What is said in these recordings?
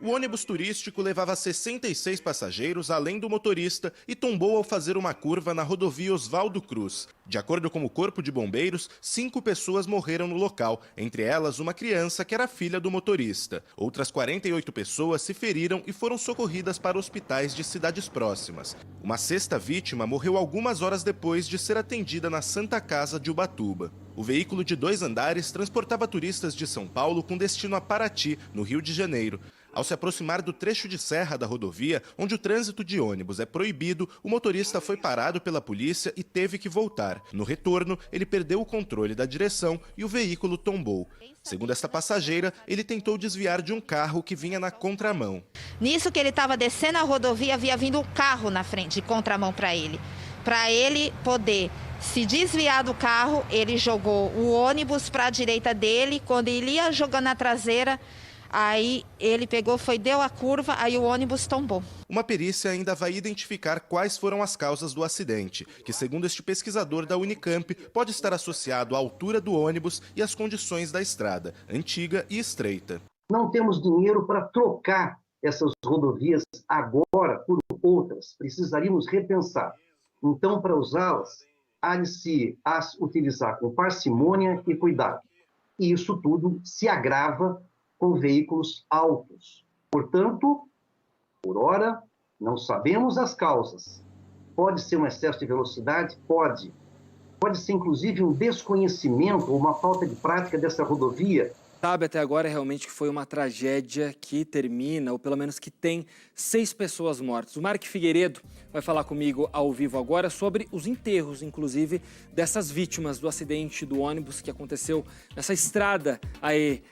O ônibus turístico levava 66 passageiros, além do motorista, e tombou ao fazer uma curva na rodovia Oswaldo Cruz. De acordo com o Corpo de Bombeiros, 5 pessoas morreram no local, entre elas uma criança que era filha do motorista. Outras 48 pessoas se feriram e foram socorridas para hospitais de cidades próximas. Uma sexta vítima morreu algumas horas depois de ser atendida na Santa Casa de Ubatuba. O veículo de 2 andares transportava turistas de São Paulo com destino a Paraty, no Rio de Janeiro. Ao se aproximar do trecho de serra da rodovia, onde o trânsito de ônibus é proibido, o motorista foi parado pela polícia e teve que voltar. No retorno, ele perdeu o controle da direção e o veículo tombou. Segundo esta passageira, ele tentou desviar de um carro que vinha na contramão. Nisso que ele estava descendo a rodovia, havia vindo um carro na frente, de contramão para ele. Para ele poder se desviar do carro, ele jogou o ônibus para a direita dele. Quando ele ia jogando na traseira, aí ele pegou, deu a curva, aí o ônibus tombou. Uma perícia ainda vai identificar quais foram as causas do acidente, que, segundo este pesquisador da Unicamp, pode estar associado à altura do ônibus e às condições da estrada, antiga e estreita. Não temos dinheiro para trocar essas rodovias agora por outras. Precisaríamos repensar. Então, para usá-las, há de se as utilizar com parcimônia e cuidado. E isso tudo se agrava com veículos altos. Portanto, por hora, não sabemos as causas. Pode ser um excesso de velocidade? Pode. Pode ser, inclusive, um desconhecimento ou uma falta de prática dessa rodovia. Sabe até agora realmente que foi uma tragédia que termina, ou pelo menos que tem 6 pessoas mortas. O Mark Figueiredo vai falar comigo ao vivo agora sobre os enterros, inclusive, dessas vítimas do acidente do ônibus que aconteceu nessa estrada aí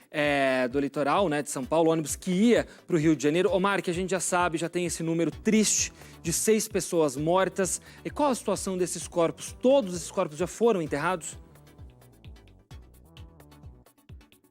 do litoral, né, de São Paulo, ônibus que ia para o Rio de Janeiro. Ô Mark, a gente já sabe, já tem esse número triste de 6 pessoas mortas. E qual a situação desses corpos? Todos esses corpos já foram enterrados?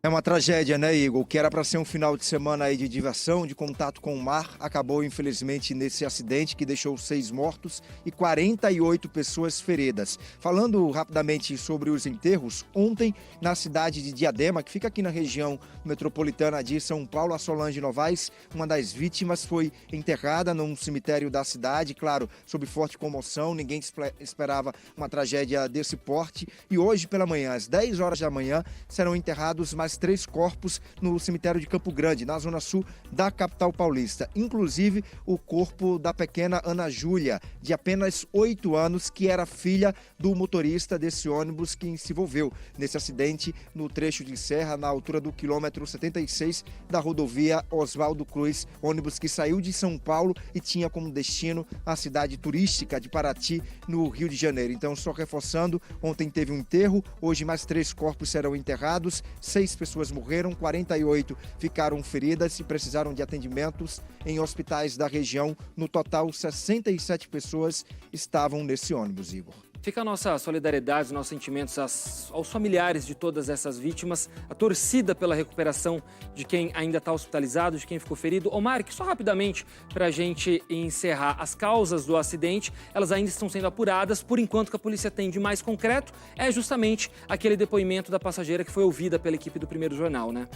É uma tragédia, né, Igor? O que era para ser um final de semana aí de diversão, de contato com o mar, acabou, infelizmente, nesse acidente que deixou 6 mortos e 48 pessoas feridas. Falando rapidamente sobre os enterros, ontem, na cidade de Diadema, que fica aqui na região metropolitana de São Paulo, a Solange Novaes, uma das vítimas, foi enterrada num cemitério da cidade, claro, sob forte comoção, ninguém esperava uma tragédia desse porte. E hoje, pela manhã, às 10 horas da manhã, serão enterrados mais 3 corpos no cemitério de Campo Grande, na zona sul da capital paulista. Inclusive o corpo da pequena Ana Júlia, de apenas 8 anos, que era filha do motorista desse ônibus que se envolveu nesse acidente no trecho de serra, na altura do quilômetro 76 da rodovia Oswaldo Cruz, ônibus que saiu de São Paulo e tinha como destino a cidade turística de Paraty, no Rio de Janeiro. Então, só reforçando, ontem teve um enterro, hoje mais 3 corpos serão enterrados, 6 pessoas morreram, 48 ficaram feridas e precisaram de atendimentos em hospitais da região. No total, 67 pessoas estavam nesse ônibus, Igor. Fica a nossa solidariedade, os nossos sentimentos aos familiares de todas essas vítimas, a torcida pela recuperação de quem ainda está hospitalizado, de quem ficou ferido. Ô Mark, só rapidamente para a gente encerrar, as causas do acidente, elas ainda estão sendo apuradas. Por enquanto, o que a polícia tem de mais concreto é justamente aquele depoimento da passageira que foi ouvida pela equipe do Primeiro Jornal, né?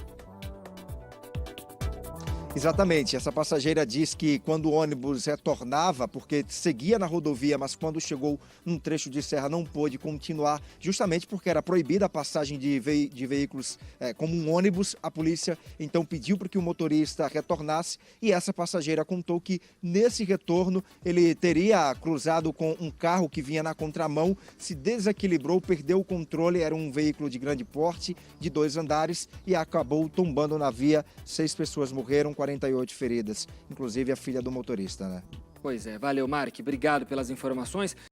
Exatamente, essa passageira diz que quando o ônibus retornava, porque seguia na rodovia, mas quando chegou num trecho de serra não pôde continuar, justamente porque era proibida a passagem de veículos como um ônibus. A polícia então pediu para que o motorista retornasse e essa passageira contou que nesse retorno ele teria cruzado com um carro que vinha na contramão, se desequilibrou, perdeu o controle, era um veículo de grande porte, de 2 andares e acabou tombando na via. 6 pessoas morreram, 48 feridas, inclusive a filha do motorista, né? Pois é, valeu, Mark. Obrigado pelas informações.